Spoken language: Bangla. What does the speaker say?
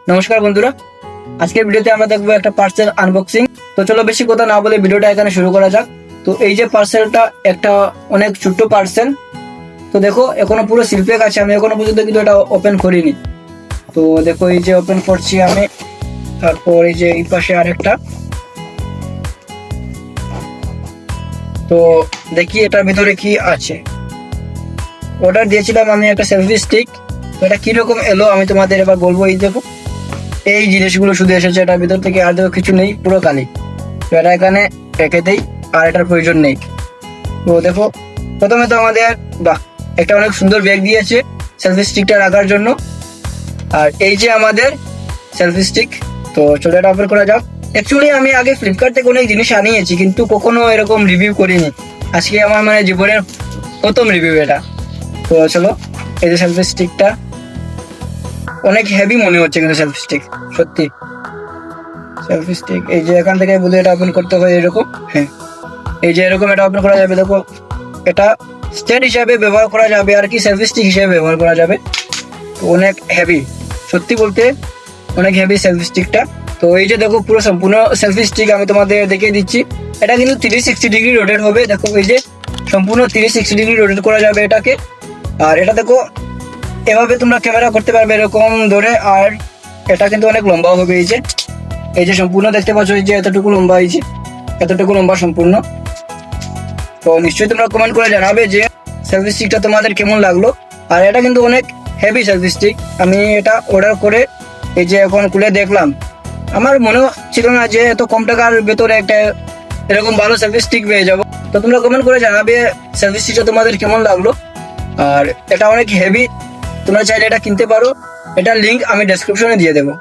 নমস্কার বন্ধুরা, আজকের ভিডিওতে আমরা দেখবো একটা পার্সেল আনবক্সিং। তো চলো বেশি কথা না বলে ভিডিওটা এখানে শুরু করা যাক। তো এই যে পার্সেলটা একটা অনেক ছোট্ট পার্সেল। তো দেখো এখনো পুরো সিল প্যাক আছে, আমি এখনো পর্যন্ত কিন্তু এটা ওপেন করিনি। তো দেখো এই যে ওপেন করছি আমি, তারপর এই যে এই পাশে আরেকটা। তো দেখি এটার ভিতরে কি আছে। অর্ডার দিয়েছিলাম আমি একটা সেলফি স্টিক, তো এটা কিরকম এলো আমি তোমাদের এবার বলবো। এই দেখো এই জিনিসগুলো শুধু এসেছে এটার ভিতর থেকে, আর দেখো কিছু নেই, পুরো খালি। তো এটা এখানে রেখে দেই, আর এটার প্রয়োজন নেই। তো দেখো প্রথমে তো আমাদের বাহ একটা অনেক সুন্দর ব্যাগ দিয়েছে সেলফি স্টিকটা রাখার জন্য। আর এই যে আমাদের সেলফি স্টিক। তো চলো এটা ওপেন করা যাক। অ্যাকচুয়ালি আমি আগে ফ্লিপকার্ট থেকে অনেক জিনিস আনিয়েছি, কিন্তু কখনো এরকম রিভিউ করিনি। আজকে আমার মানে জীবনের প্রথম রিভিউ এটা। তো চলো এই যে সেলফি স্টিকটা অনেক হেভি মনে হচ্ছে, কিন্তু সেলফি স্টিক সত্যি সেলফি স্টিক। এই যে এখান থেকে বলে এটা ওপেন করতে হয় এরকম। হ্যাঁ, এই যে এরকম এটা ওপেন করা যাবে। দেখো এটা স্ট্যান্ড হিসাবে ব্যবহার করা যাবে, আর কি সেলফি স্টিক হিসেবে ব্যবহার করা যাবে। তো অনেক হেভি, সত্যি বলতে অনেক হেভি সেলফি স্টিকটা। তো এই যে দেখো পুরো সম্পূর্ণ সেলফি স্টিক আমি তোমাদের দেখিয়ে দিচ্ছি। এটা কিন্তু 360 ডিগ্রি রোটেট হবে। দেখো এই যে সম্পূর্ণ 360 ডিগ্রি রোটেট করা যাবে এটাকে। আর এটা দেখো এভাবে তোমরা ক্যামেরা করতে পারবে এরকম ধরে। আর এটা কিন্তু অনেক লম্বাও হবে। এই যে সম্পূর্ণ দেখতে পাচ্ছ, এই যে এতটুকু লম্বা, এই যে এতটুকু লম্বা সম্পূর্ণ। তো নিশ্চয়ই তোমরা কমেন্ট করে জানাবে যে সেলফি স্টিকটা তোমাদের কেমন লাগলো। আর এটা কিন্তু অনেক হেভি সেলফি স্টিক। আমি এটা অর্ডার করে এই যে এখন খুলে দেখলাম, আমার মনে ছিল না যে এত কম টাকার ভেতরে একটা এরকম ভালো সেলফি স্টিক পেয়ে যাবো। তো তোমরা কমেন্ট করে জানাবে সেলফি স্টিকটা তোমাদের কেমন লাগলো। আর এটা অনেক হেভি, তোমরা চাইলে এটা কিনতে পারো। এটার লিঙ্ক আমি ডেসক্রিপশনে দিয়ে দেবো।